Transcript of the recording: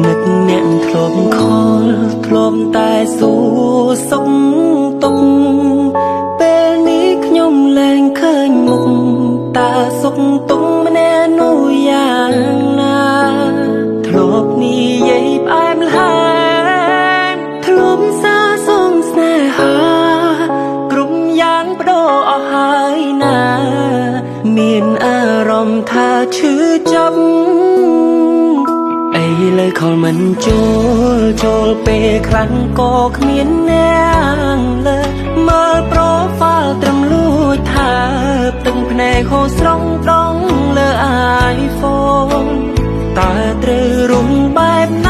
នឹកអ្នកធ្លាប់ខលធ្លាប់តែសួរសុខទុក្ខពេលនេះខ្ញុំលែងឃើញមុខតើសុខទុក្ខម្នាក់នោះយ៉ាងណាធ្លាប់និយាយផ្អែមល្ហែមធ្លាប់សារសុំស្នេហាគ្រប់យ៉ាងបដូរអស់ហើយណាមានអារម្មណ៍ថាឈឺចាប់ឥឡូវខលមិនចូលពេលខ្លាំងក៏គ្មានអ្នកលើមើលប្រូហ្វាល់ត្រឹមលួចថាទឹកភ្នែកហូរស្រង់ត្រង់លើ iPhone តើត្រូវរុំបែបណា